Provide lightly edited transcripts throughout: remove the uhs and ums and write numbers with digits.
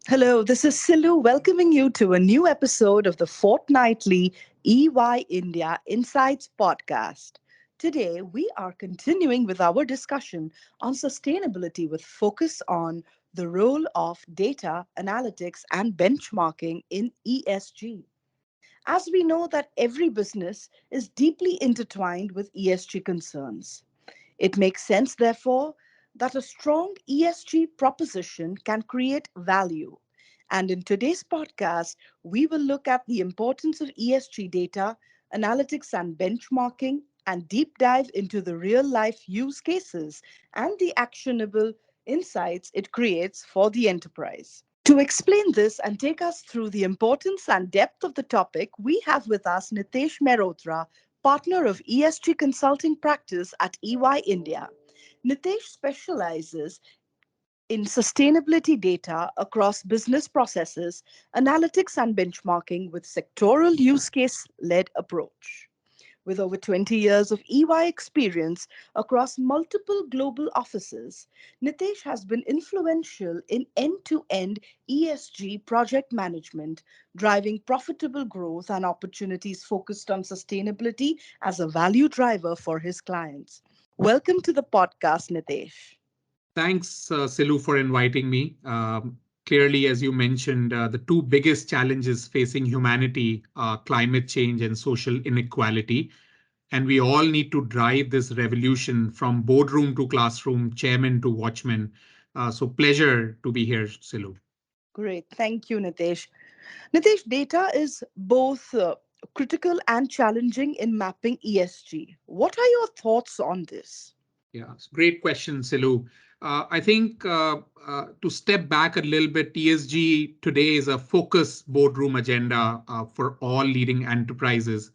Hello, this is Silu welcoming you to a new episode of the fortnightly EY India Insights podcast. Today, we are continuing with our discussion on sustainability with focus on the role of data analytics and benchmarking in ESG. As we know that every business is deeply intertwined with ESG concerns. It makes sense, therefore, that a strong ESG proposition can create value. And in today's podcast, we will look at the importance of ESG data, analytics, and benchmarking, and deep dive into the real life use cases and the actionable insights it creates for the enterprise. To explain this and take us through the importance and depth of the topic, we have with us Nitesh Mehrotra, partner of ESG consulting practice at EY India. Nitesh specializes in sustainability data across business processes, analytics, and benchmarking with sectoral use case led approach. With over 20 years of EY experience across multiple global offices, Nitesh has been influential in end to end ESG project management, driving profitable growth and opportunities focused on sustainability as a value driver for his clients. Welcome to the podcast, Nitesh. Thanks, Silu, for inviting me. Clearly, as you mentioned, the two biggest challenges facing humanity are climate change and social inequality. And we all need to drive this revolution from boardroom to classroom, chairman to watchman. So pleasure to be here, Silu. Great. Thank you, Nitesh. Nitesh, data is both critical and challenging in mapping ESG. What are your thoughts on this? Yeah, great question, Silu. I think to step back a little bit, ESG today is a focus boardroom agenda for all leading enterprises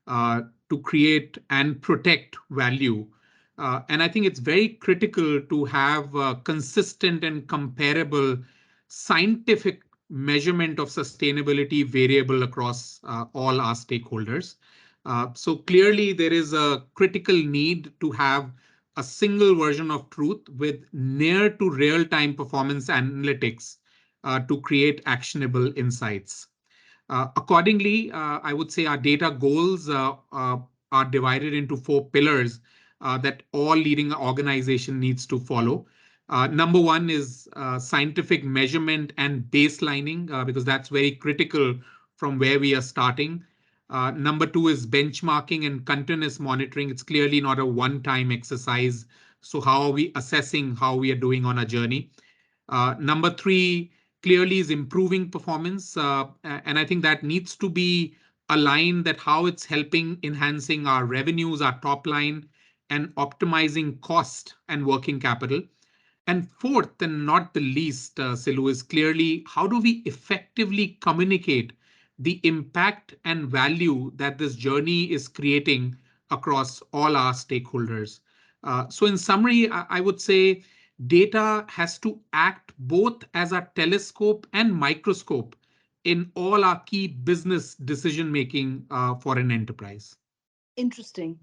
to create and protect value. And I think it's very critical to have consistent and comparable scientific measurement of sustainability variable across all our stakeholders. So clearly, there is a critical need to have a single version of truth with near to real time performance analytics to create actionable insights. Accordingly, I would say our data goals are divided into four pillars that all leading organization needs to follow. Number one is scientific measurement and baselining, because that's very critical from where we are starting. Number two is benchmarking and continuous monitoring. It's clearly not a one-time exercise. So how are we assessing how we are doing on a journey? Number three clearly is improving performance. And I think that needs to be aligned that how it's helping enhancing our revenues, our top line, and optimizing cost and working capital. And fourth, and not the least, Silu, is clearly how do we effectively communicate the impact and value that this journey is creating across all our stakeholders. So in summary, I would say data has to act both as a telescope and microscope in all our key business decision making for an enterprise. Interesting.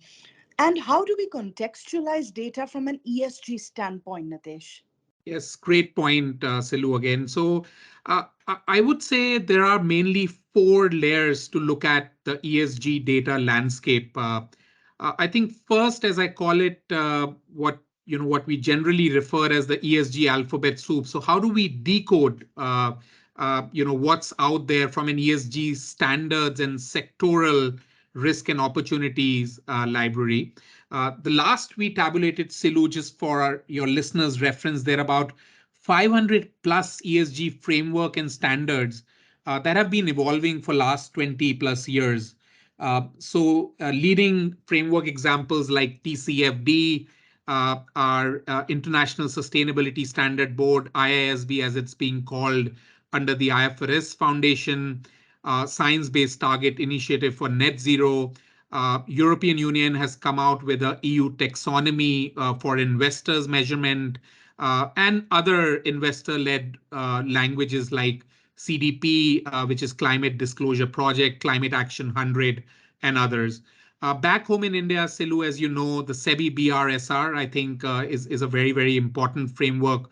And how do we contextualize data from an ESG standpoint, Nitesh? Yes, great point, Silu, again. So I would say there are mainly four layers to look at the ESG data landscape. I think first, as I call it, what we generally refer as the ESG alphabet soup. So how do we decode what's out there from an ESG standards and sectoral risk and opportunities library? The last we tabulated, Silu, just for your listeners' reference, there are about 500 plus ESG framework and standards that have been evolving for last 20 plus years. So leading framework examples like TCFD, our International Sustainability Standard Board, IISB as it's being called under the IFRS Foundation, Science-Based Target Initiative for Net Zero. European Union has come out with a EU taxonomy for investors measurement and other investor-led languages like CDP, which is Climate Disclosure Project, Climate Action 100, and others. Back home in India, Silu, as you know, the SEBI BRSR, I think, is a very, very important framework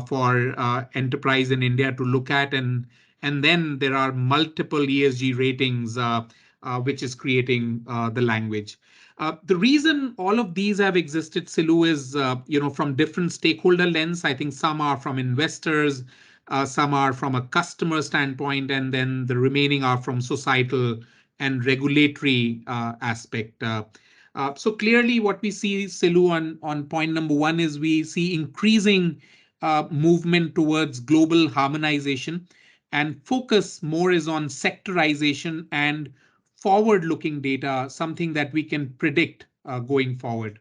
for enterprise in India to look at. And then there are multiple ESG ratings, which is creating the language. The reason all of these have existed, Silu, is from different stakeholder lens. I think some are from investors, some are from a customer standpoint, and then the remaining are from societal and regulatory aspect. So clearly, what we see, Silu, on point number one is we see increasing movement towards global harmonization, and focus more is on sectorization and forward-looking data, something that we can predict going forward.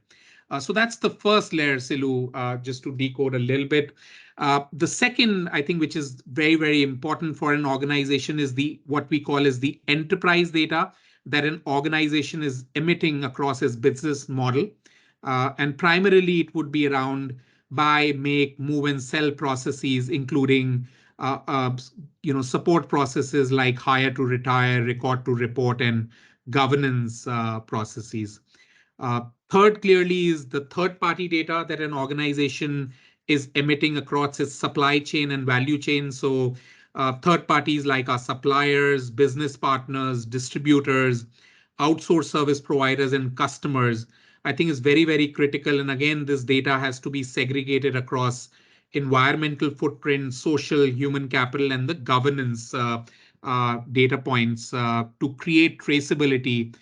So that's the first layer, Silu, just to decode a little bit. The second, I think, which is very, very important for an organization is the what we call as the enterprise data that an organization is emitting across its business model. And primarily, it would be around buy, make, move, and sell processes, including uh, uh, support processes like hire to retire, record to report, and governance processes. Third, clearly, is the third party data that an organization is emitting across its supply chain and value chain. So, third parties like our suppliers, business partners, distributors, outsourced service providers, and customers, I think is very, very critical. And again, this data has to be segregated across environmental footprint, social, human capital, and the governance data points to create traceability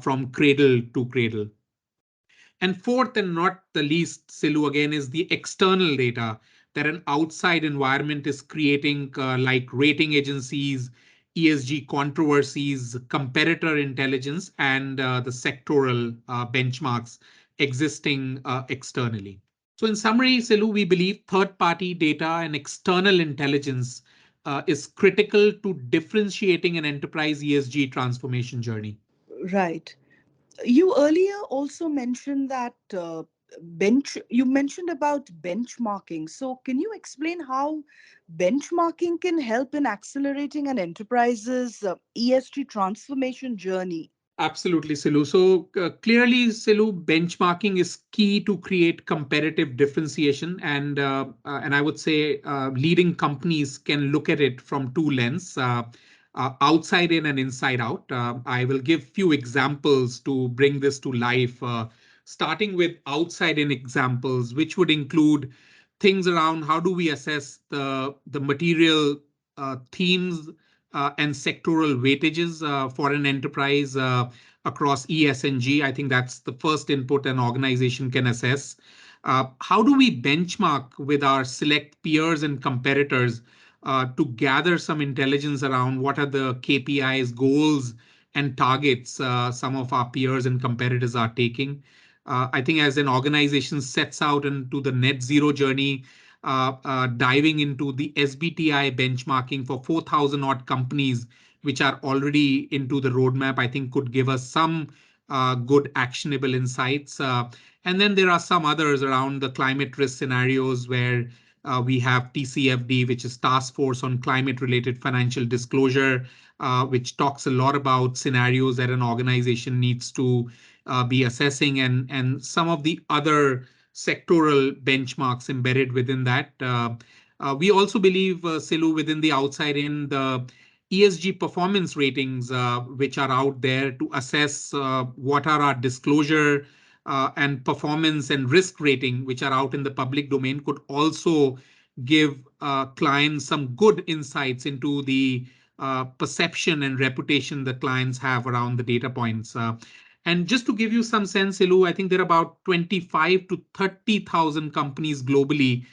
from cradle to cradle. And fourth and not the least, Silu, again, is the external data that an outside environment is creating, like rating agencies, ESG controversies, competitor intelligence, and the sectoral benchmarks existing externally. So, in summary, Silu, we believe third party data and external intelligence is critical to differentiating an enterprise ESG transformation journey. Right. You earlier also mentioned that you mentioned about benchmarking. So, can you explain how benchmarking can help in accelerating an enterprise's ESG transformation journey? Absolutely, Silu. So clearly, Silu, benchmarking is key to create competitive differentiation, and I would say leading companies can look at it from two lenses, outside in and inside out. I will give few examples to bring this to life, starting with outside in examples, which would include things around how do we assess the material themes and sectoral weightages for an enterprise across ESG. I think that's the first input an organization can assess. How do we benchmark with our select peers and competitors to gather some intelligence around what are the KPIs, goals, and targets some of our peers and competitors are taking? I think as an organization sets out into the net zero journey, diving into the SBTI benchmarking for 4,000 odd companies, which are already into the roadmap, I think could give us some good actionable insights. And then there are some others around the climate risk scenarios where we have TCFD, which is Task Force on Climate Related Financial Disclosure, which talks a lot about scenarios that an organization needs to be assessing, and some of the other sectoral benchmarks embedded within that. We also believe, Silu, within the outside in the ESG performance ratings, which are out there to assess what are our disclosure and performance and risk rating, which are out in the public domain, could also give clients some good insights into the perception and reputation that clients have around the data points. And just to give you some sense, Ilu, I think there are about 25 to 30,000 companies globally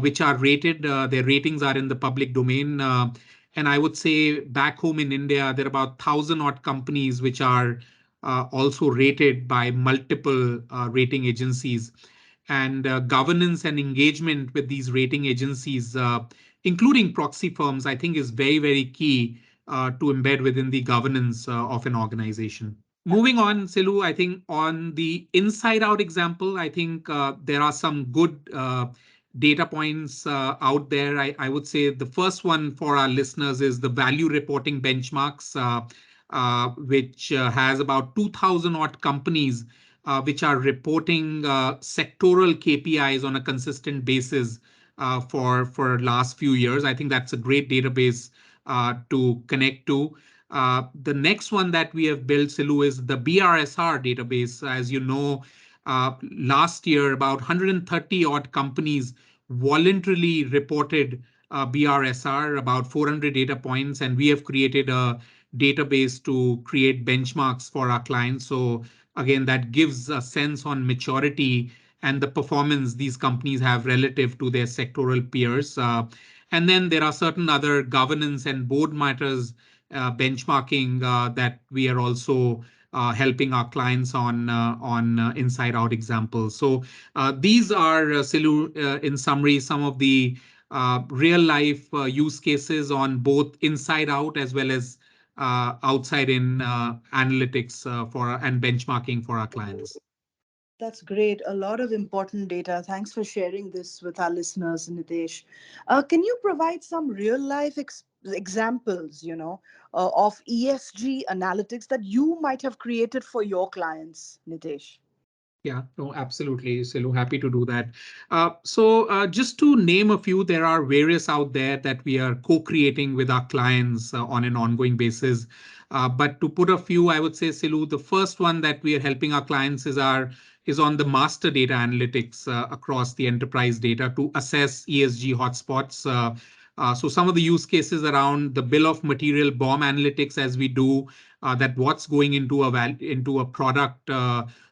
which are rated. Their ratings are in the public domain. And I would say back home in India, there are about 1,000 odd companies which are also rated by multiple rating agencies. And governance and engagement with these rating agencies, including proxy firms, I think is very, very key to embed within the governance of an organization. Moving on, Silu, I think on the inside out example, I think there are some good data points out there. I would say the first one for our listeners is the value reporting benchmarks. which has about 2,000 odd companies which are reporting sectoral KPIs on a consistent basis for last few years. I think that's a great database to connect to. The next one that we have built, Silu, is the BRSR database. As you know, last year, about 130 odd companies voluntarily reported BRSR, about 400 data points, and we have created a database to create benchmarks for our clients. So again, that gives a sense on maturity and the performance these companies have relative to their sectoral peers. And then there are certain other governance and board matters benchmarking that we are also helping our clients on inside out examples. So these are, Silu, in summary, some of the real life use cases on both inside out as well as outside in analytics for and benchmarking for our clients. That's great. A lot of important data. Thanks for sharing this with our listeners, Nitesh. Can you provide some real life examples, of ESG analytics that you might have created for your clients, Nitesh? Yeah, no, absolutely, Silu. Happy to do that. Just to name a few, there are various out there that we are co-creating with our clients on an ongoing basis. But to put a few, I would say, Silu, the first one that we are helping our clients is on the master data analytics across the enterprise data to assess ESG hotspots. So some of the use cases around the bill of material BOM analytics, as we do that, what's going into a product.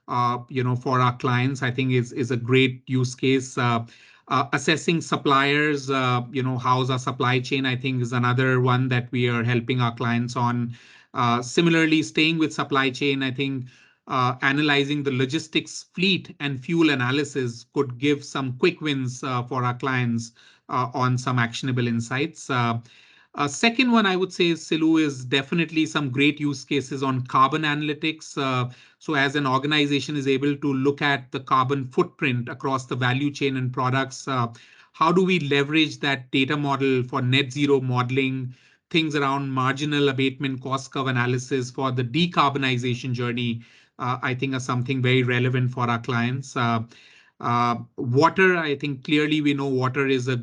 For our clients, I think is a great use case. Assessing suppliers, how's our supply chain, I think is another one that we are helping our clients on. Similarly, staying with supply chain, I think analyzing the logistics fleet and fuel analysis could give some quick wins for our clients on some actionable insights. Second one I would say, Silu, is definitely some great use cases on carbon analytics. So as an organization is able to look at the carbon footprint across the value chain and products, how do we leverage that data model for net zero modeling, things around marginal abatement cost curve analysis for the decarbonization journey, I think are something very relevant for our clients. Water, I think clearly we know water is a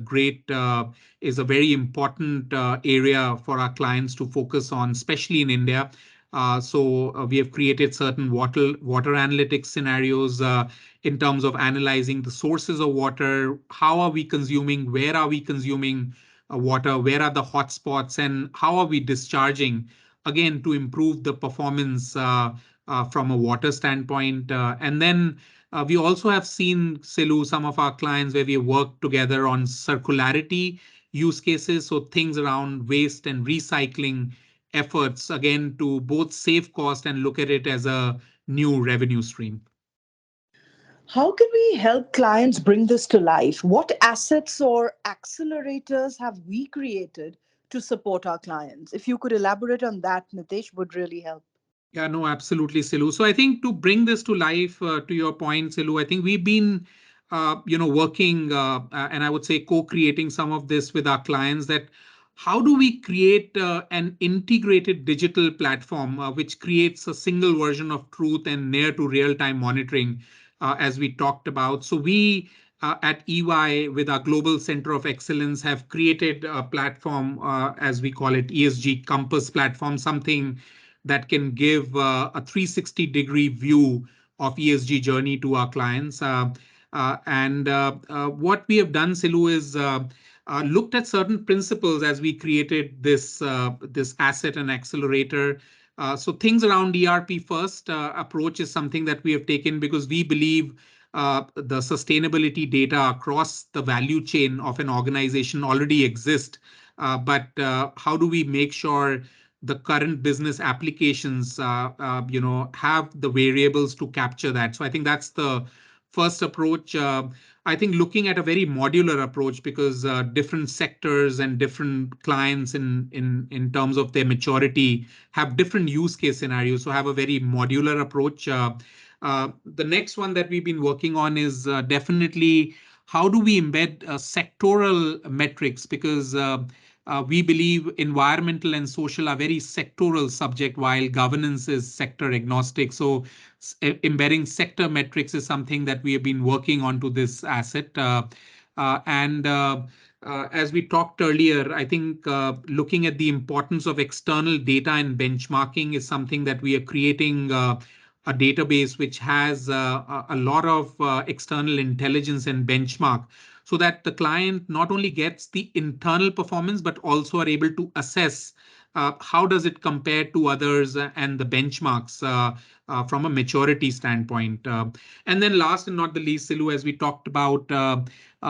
very important area for our clients to focus on, especially in India. We have created certain water analytics scenarios in terms of analyzing the sources of water. How are we consuming? Where are we consuming water? Where are the hotspots? And how are we discharging? Again, to improve the performance from a water standpoint. And then we also have seen, Silu, some of our clients where we work together on circularity use cases. So things around waste and recycling efforts, again, to both save cost and look at it as a new revenue stream. How can we help clients bring this to life? What assets or accelerators have we created to support our clients? If you could elaborate on that, Nitesh, would really help. Yeah, no, absolutely, Silu. So I think to bring this to life, to your point, Silu, I think we've been, working and I would say co-creating some of this with our clients. That how do we create an integrated digital platform which creates a single version of truth and near to real-time monitoring, as we talked about. So we at EY with our Global Center of Excellence have created a platform, as we call it, ESG Compass platform, something that can give a 360-degree view of ESG journey to our clients. And what we have done, Silu, is looked at certain principles as we created this asset and accelerator. So things around ERP first approach is something that we have taken because we believe the sustainability data across the value chain of an organization already exist. But how do we make sure the current business applications, have the variables to capture that? So I think that's the first approach. I think looking at a very modular approach because different sectors and different clients in terms of their maturity have different use case scenarios. So have a very modular approach. The next one that we've been working on is definitely how do we embed sectoral metrics because We believe environmental and social are very sectoral subject, while governance is sector agnostic. So embedding sector metrics is something that we have been working on to this asset. And As we talked earlier, I think looking at the importance of external data and benchmarking is something that we are creating a database which has a lot of external intelligence and benchmark, so that the client not only gets the internal performance but also are able to assess how does it compare to others and the benchmarks from a maturity standpoint. And then last and not the least, Silu, as we talked about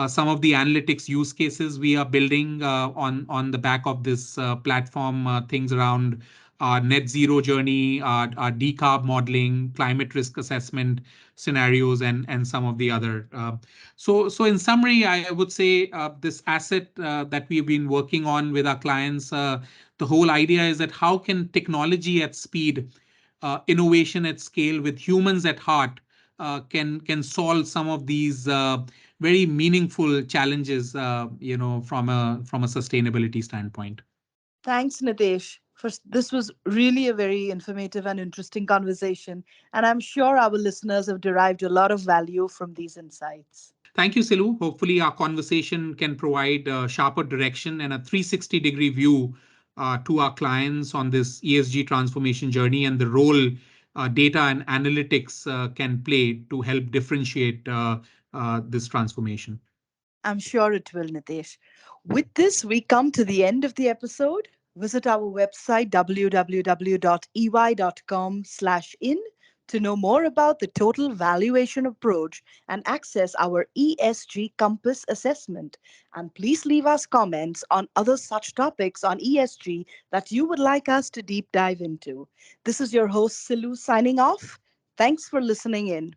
some of the analytics use cases we are building on the back of this platform, things around our net zero journey, our decarb modeling, climate risk assessment scenarios, and some of the other. So in summary, I would say this asset that we've been working on with our clients, the whole idea is that how can technology at speed, innovation at scale with humans at heart, can solve some of these very meaningful challenges, from a sustainability standpoint. Thanks, Nitesh. First, this was really a very informative and interesting conversation, and I'm sure our listeners have derived a lot of value from these insights. Thank you, Silu. Hopefully, our conversation can provide sharper direction and a 360-degree view to our clients on this ESG transformation journey and the role data and analytics can play to help differentiate this transformation. I'm sure it will, Nitesh. With this, we come to the end of the episode. Visit our website www.ey.com/in to know more about the total valuation approach and access our ESG Compass assessment. And please leave us comments on other such topics on ESG that you would like us to deep dive into. This is your host, Silu, signing off. Thanks for listening in.